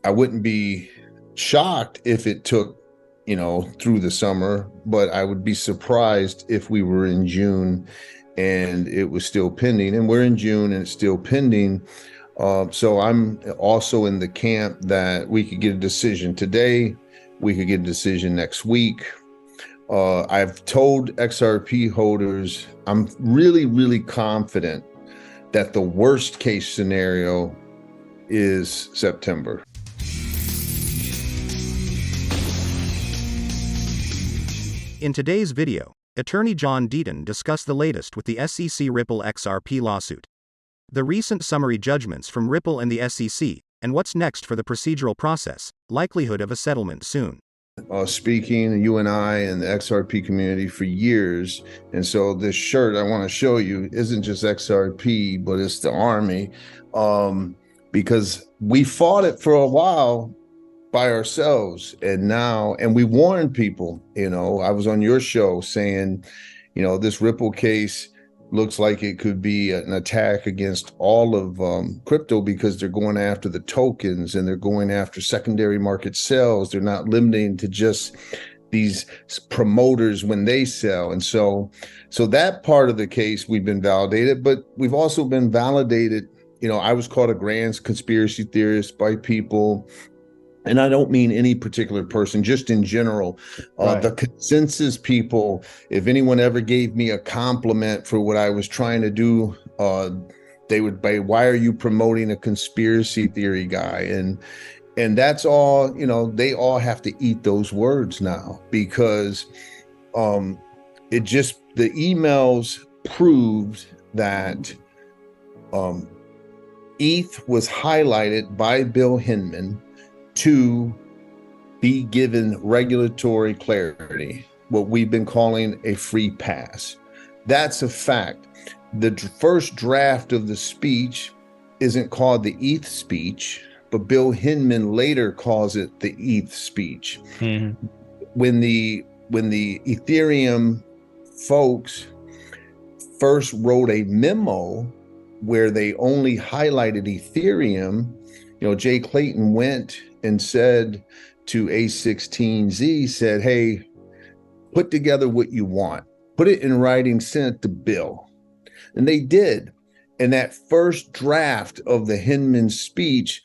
I wouldn't be shocked if it took, through the summer, but I would be surprised if we were in June and it was still pending. And we're in June and it's still pending. So I'm also in the camp that we could get a decision today. We could get a decision next week. I've told XRP holders, I'm really, really confident that the worst case scenario is September. In today's video, Attorney John Deaton discussed the latest with the SEC Ripple XRP lawsuit, the recent summary judgments from Ripple and the SEC, and what's next for the procedural process, likelihood of a settlement soon. Speaking, you and I and the XRP community for years. And so this shirt I want to show you isn't just XRP, but it's the Army, because we fought it for a while by ourselves. And we warned people, I was on your show saying, this Ripple case looks like it could be an attack against all of crypto, because they're going after the tokens and they're going after secondary market sales. They're not limiting to just these promoters when they sell. And so that part of the case, we've been validated, but we've also been validated. I was called a grand conspiracy theorist by people. And I don't mean any particular person, just in general. Right. The consensus people, if anyone ever gave me a compliment for what I was trying to do, they would say, why are you promoting a conspiracy theory guy? And that's all, they all have to eat those words now, because the emails proved that ETH was highlighted by Bill Hinman to be given regulatory clarity, what we've been calling a free pass. That's a fact. The first draft of the speech isn't called the ETH speech, but Bill Hinman later calls it the ETH speech. Mm-hmm. When the Ethereum folks first wrote a memo where they only highlighted Ethereum, Jay Clayton went and said to A16Z, said, hey, put together what you want, put it in writing, send it to Bill. And they did. And that first draft of the Hinman speech,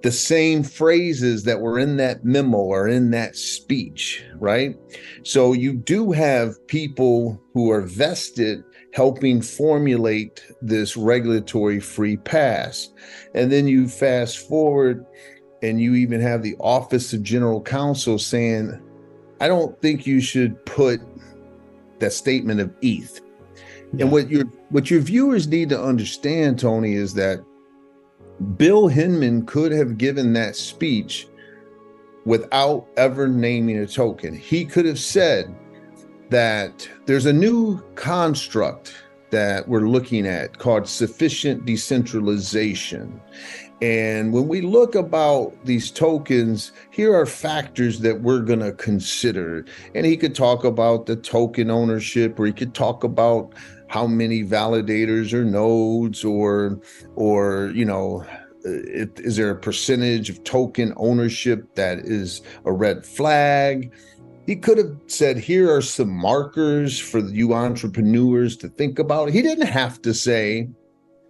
the same phrases that were in that memo are in that speech, right? So you do have people who are vested helping formulate this regulatory free pass. And then you fast forward and you even have the Office of General Counsel saying, I don't think you should put that statement of ETH. Yeah. And what your viewers need to understand, Tony, is that Bill Hinman could have given that speech without ever naming a token. He could have said that there's a new construct that we're looking at called sufficient decentralization. And when we look about these tokens, here are factors that we're going to consider. And he could talk about the token ownership, or he could talk about how many validators or nodes, or is there a percentage of token ownership that is a red flag? He could have said, here are some markers for you entrepreneurs to think about. He didn't have to say,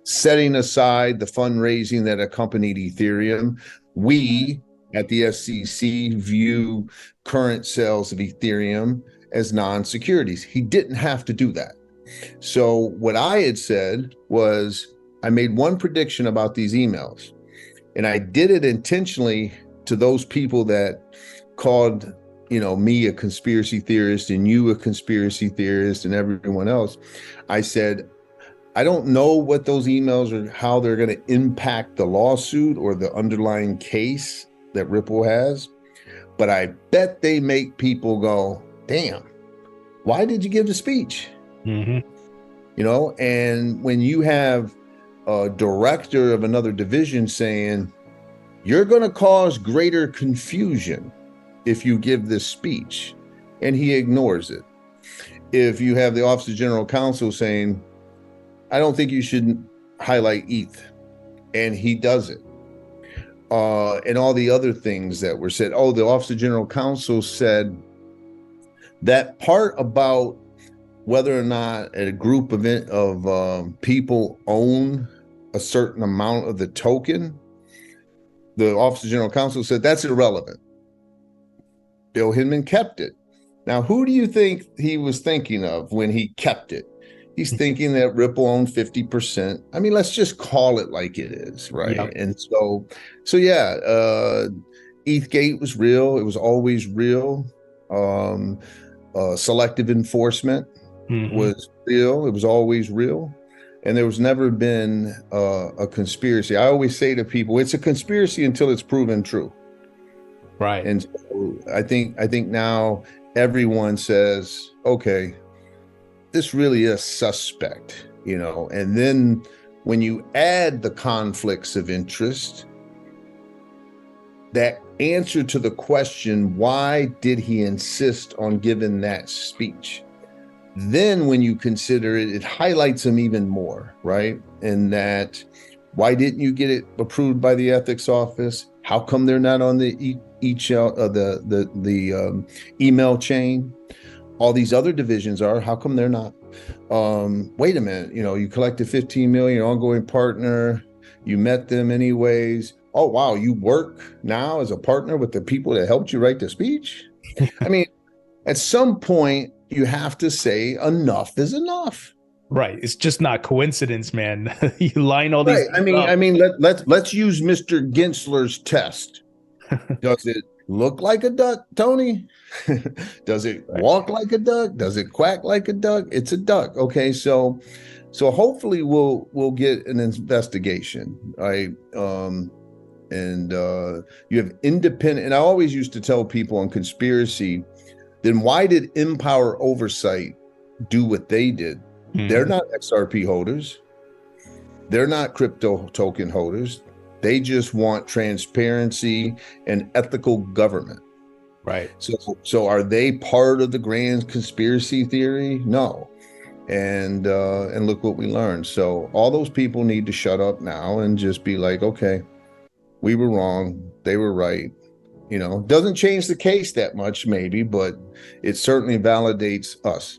setting aside the fundraising that accompanied Ethereum, we at the SEC view current sales of Ethereum as non-securities. He didn't have to do that. So what I had said was, I made one prediction about these emails, and I did it intentionally to those people that called me a conspiracy theorist and you a conspiracy theorist and everyone else. I said, I don't know what those emails are, how they're going to impact the lawsuit or the underlying case that Ripple has, but I bet they make people go, damn, why did you give the speech? Mm-hmm. And when you have a director of another division saying, you're going to cause greater confusion if you give this speech, and he ignores it. If you have the Office of General Counsel saying, I don't think you should highlight ETH, and he does it. and all the other things that were said. Oh, the Office of General Counsel said that part about whether or not a group of people own a certain amount of the token. The Office of General Counsel said that's irrelevant. Bill Hinman kept it. Now, who do you think he was thinking of when he kept it? He's thinking that Ripple owned 50%. I mean, let's just call it like it is, right? Yep. And so yeah, ETHgate was real. It was always real. Selective enforcement was real. It was always real. And there was never been a conspiracy. I always say to people, it's a conspiracy until it's proven true. Right. And so I think now everyone says, okay, this really is suspect, and then when you add the conflicts of interest, that answer to the question, why did he insist on giving that speech? Then when you consider it, it highlights him even more, right? And that, why didn't you get it approved by the ethics office? How come they're not on the email chain? All these other divisions are. How come they're not? Wait a minute. You collected 15 million, ongoing partner. You met them anyways. Oh wow, you work now as a partner with the people that helped you write the speech. I mean, at some point, you have to say enough is enough. Right. It's just not coincidence, man. You line all these. Right. I mean, let's use Mr. Gensler's test. Does it look like a duck, Tony? Does it walk like a duck? Does it quack like a duck? It's a duck. Okay, so hopefully we'll get an investigation, right? And you have independent. And I always used to tell people on conspiracy, then why did Empower Oversight do what they did? They're not XRP holders. They're not crypto token holders. They just want transparency and ethical government. Right. So are they part of the grand conspiracy theory? No. And look what we learned. So all those people need to shut up now and just be like, okay, we were wrong. They were right. Doesn't change the case that much, maybe, but it certainly validates us.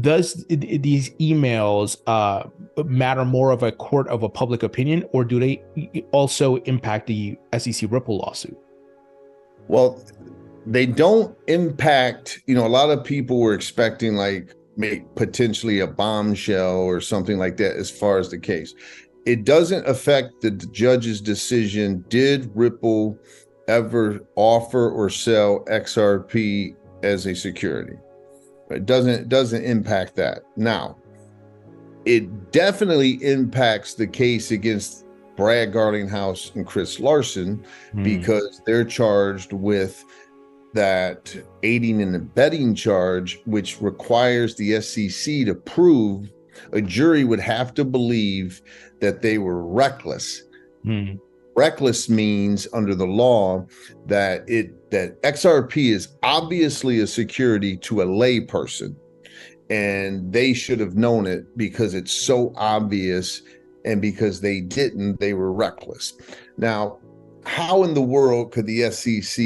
Does these emails matter more of a court of a public opinion, or do they also impact the SEC Ripple lawsuit? Well, they don't impact, a lot of people were expecting potentially a bombshell or something like that as far as the case. It doesn't affect the judge's decision. Did Ripple ever offer or sell XRP as a security? It doesn't impact that. Now, it definitely impacts the case against Brad Garlinghouse and Chris Larson because they're charged with that aiding and abetting charge, which requires the SEC to prove, a jury would have to believe that they were reckless. Reckless means under the law that XRP is obviously a security to a lay person, and they should have known it because it's so obvious, and because they didn't, they were reckless. Now, how in the world could the SEC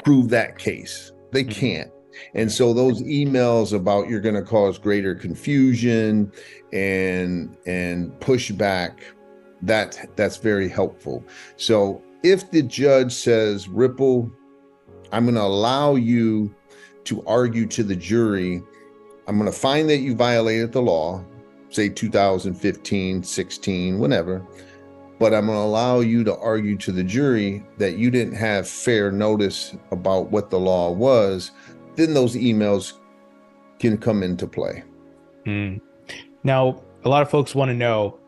prove that case? They can't. And so those emails about you're going to cause greater confusion and pushback, that's very helpful. So if the judge says, Ripple, I'm going to allow you to argue to the jury, I'm going to find that you violated the law, say 2015, 16, whenever, but I'm going to allow you to argue to the jury that you didn't have fair notice about what the law was, then those emails can come into play. Now, a lot of folks want to know,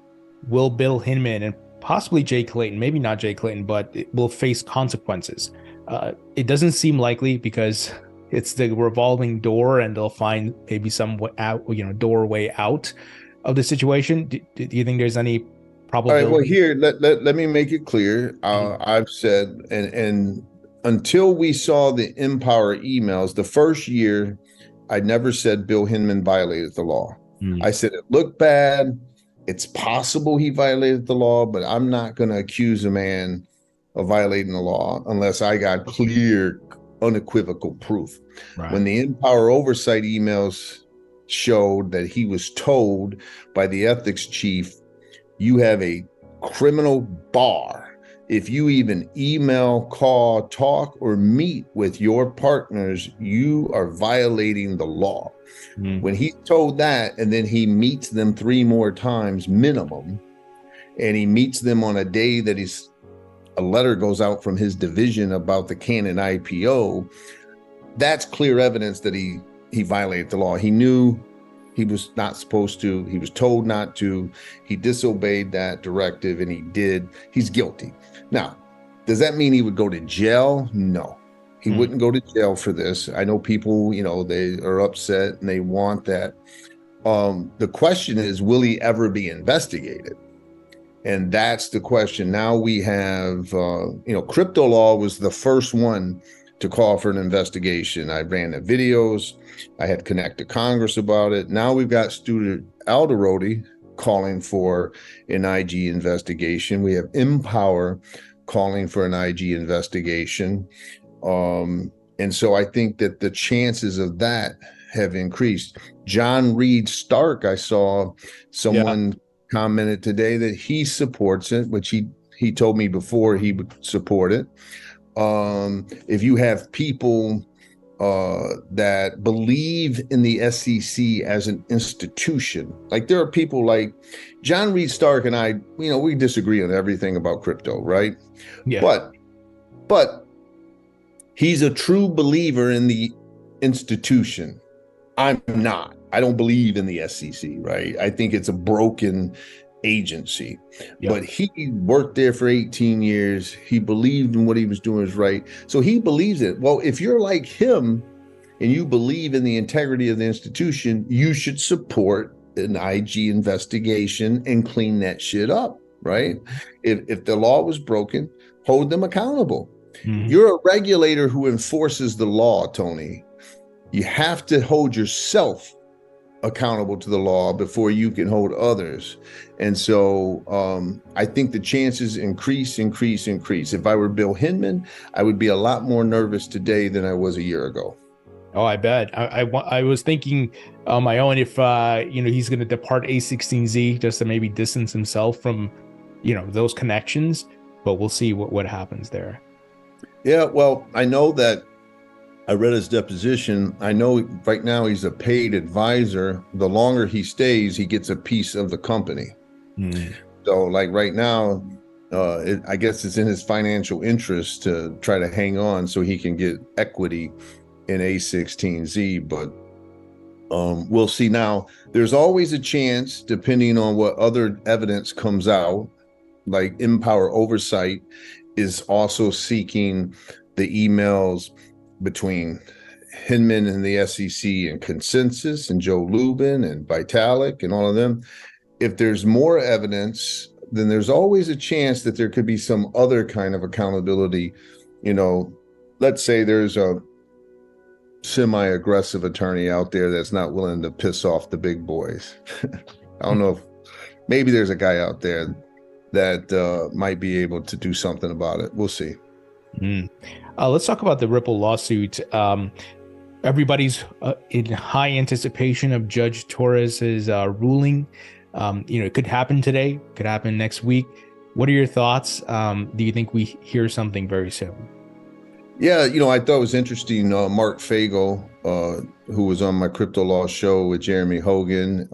will Bill Hinman and possibly Jay Clayton, maybe not Jay Clayton, but it will face consequences? It doesn't seem likely because it's the revolving door and they'll find maybe some doorway out of the situation. Do you think there's any probability? All right, well, here, let me make it clear. I've said, and until we saw the Empower emails, the first year, I never said Bill Hinman violated the law. I said it looked bad. It's possible he violated the law, but I'm not going to accuse a man of violating the law unless I got clear, unequivocal proof. Right. When the Empower oversight emails showed that he was told by the ethics chief, you have a criminal bar if you even email, call, talk, or meet with your partners, you are violating the law. When he's told that, and then he meets them 3 more times minimum, and he meets them on a day that a letter goes out from his division about the Canon IPO, that's clear evidence that he violated the law. He knew he was not supposed to. He was told not to. He disobeyed that directive, and he did. He's guilty. Now, does that mean he would go to jail? No, he wouldn't go to jail for this. I know people, they are upset and they want that. The question is, will he ever be investigated? And that's the question. Now we have, crypto law was the first one to call for an investigation. I ran the videos. I had connected Congress about it. Now we've got Stuart Alderodi calling for an IG investigation. We have Empower calling for an IG investigation. And so I think that the chances of that have increased. John Reed Stark, I saw someone commented today that he supports it, which he told me before he would support it. If you have people that believe in the SEC as an institution, like there are people like John Reed Stark and I, we disagree on everything about crypto, right? Yeah. But he's a true believer in the institution. I'm not. I don't believe in the SEC, right? I think it's a broken agency. But he worked there for 18 years. He believed in what he was doing was right. So he believes it. Well, if you're like him and you believe in the integrity of the institution, you should support an IG investigation and clean that shit up, right? If the law was broken, hold them accountable. You're a regulator who enforces the law, Tony. You have to hold yourself accountable to the law before you can hold others. And so I think the chances increase. If I were Bill Hinman, I would be a lot more nervous today than I was a year ago. Oh, I bet. I was thinking on my own if he's going to depart A16Z just to maybe distance himself from those connections, but we'll see what happens there. Yeah, well, I know that I read his deposition. I know right now he's a paid advisor. The longer he stays, he gets a piece of the company. So like right now, I guess it's in his financial interest to try to hang on so he can get equity in A16Z. But we'll see. Now, there's always a chance, depending on what other evidence comes out, like Empower Oversight is also seeking the emails between Hinman and the SEC and Consensus and Joe Lubin and Vitalik and all of them. If there's more evidence, then there's always a chance that there could be some other kind of accountability. Let's say there's a semi-aggressive attorney out there that's not willing to piss off the big boys. I don't know if maybe there's a guy out there that might be able to do something about it. We'll see. Let's talk about the Ripple lawsuit. Everybody's in high anticipation of Judge Torres's ruling. It could happen today, could happen next week. What are your thoughts? Do you think we hear something very soon? Yeah, I thought it was interesting. Mark Fagel, who was on my Crypto Law show with Jeremy Hogan,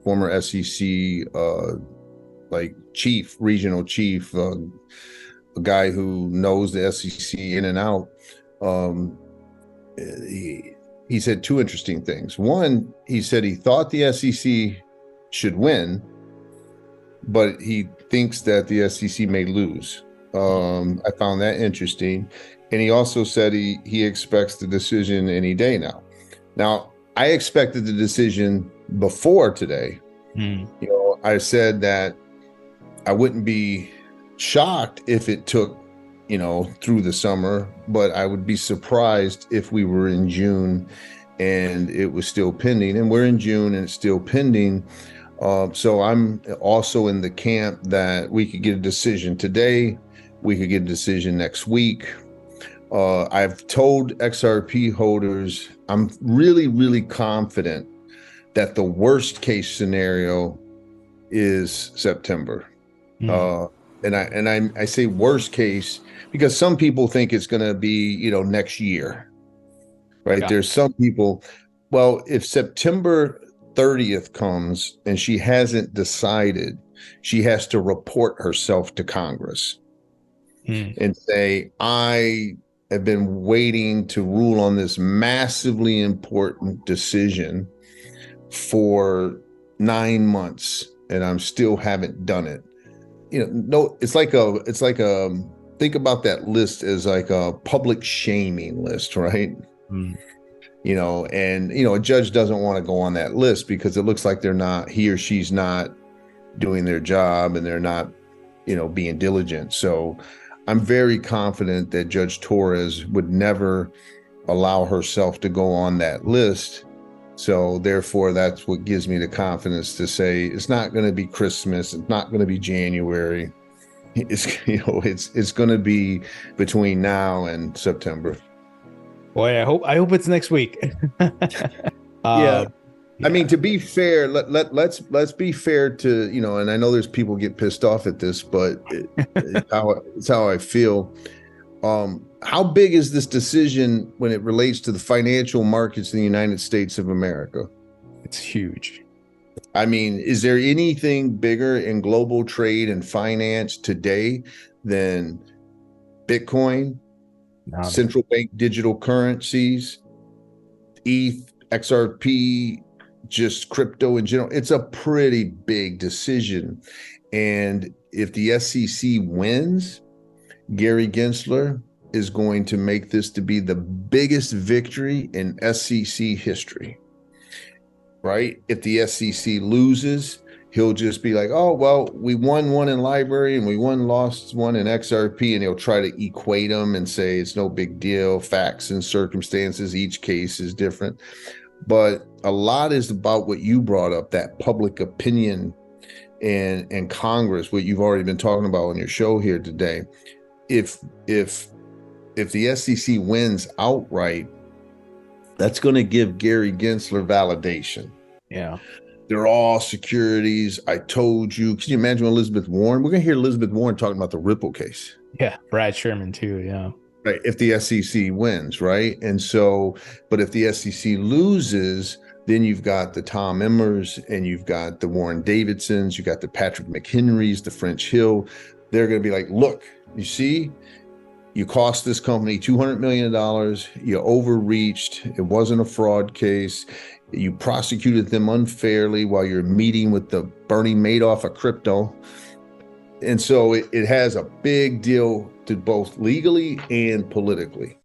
former SEC regional chief, a guy who knows the SEC in and out. He said 2 interesting things. One, he said he thought the SEC should win, but he thinks that the SEC may lose. I found that interesting. And he also said he expects the decision any day now. Now, I expected the decision before today. I said that I wouldn't be shocked if it took, through the summer, but I would be surprised if we were in June and it was still pending. And we're in June and it's still pending. So I'm also in the camp that we could get a decision today. We could get a decision next week. I've told XRP holders, I'm really, really confident that the worst case scenario is September. And I say worst case because some people think it's going to be, next year, right? Yeah. There's some people, well, if September 30th comes and she hasn't decided, she has to report herself to Congress and say, I have been waiting to rule on this massively important decision for 9 months and I'm still haven't done it. No, it's like think about that list as like a public shaming list, right? And a judge doesn't want to go on that list because it looks like he or she's not doing their job and they're not, being diligent. So I'm very confident that Judge Torres would never allow herself to go on that list. So therefore, that's what gives me the confidence to say it's not going to be Christmas. It's not going to be January. It's going to be between now and September. Boy, I hope it's next week. Yeah. I mean, to be fair, let's be fair to, and I know there's people get pissed off at this, but it's how I feel. How big is this decision when it relates to the financial markets in the United States of America? It's huge. I mean, is there anything bigger in global trade and finance today than Bitcoin, central bank digital currencies, ETH, XRP, just crypto in general? It's a pretty big decision. And if the SEC wins, Gary Gensler is going to make this to be the biggest victory in SEC history, right? If the SEC loses, he'll just be like, oh, well, we won one in library and we lost one in XRP, and he'll try to equate them and say it's no big deal, facts and circumstances, each case is different. But a lot is about what you brought up, that public opinion and Congress, what you've already been talking about on your show here today. If the SEC wins outright, that's going to give Gary Gensler validation. Yeah. They're all securities. I told you. Can you imagine Elizabeth Warren? We're going to hear Elizabeth Warren talking about the Ripple case. Yeah. Brad Sherman too. Yeah. Right. If the SEC wins, right? And so, but if the SEC loses, then you've got the Tom Emmers and you've got the Warren Davidsons, you got the Patrick McHenrys, the French Hill. They're going to be like, look, you see, you cost this company $200 million. You overreached. It wasn't a fraud case. You prosecuted them unfairly while you're meeting with the Bernie Madoff of crypto. And so it has a big deal to both legally and politically.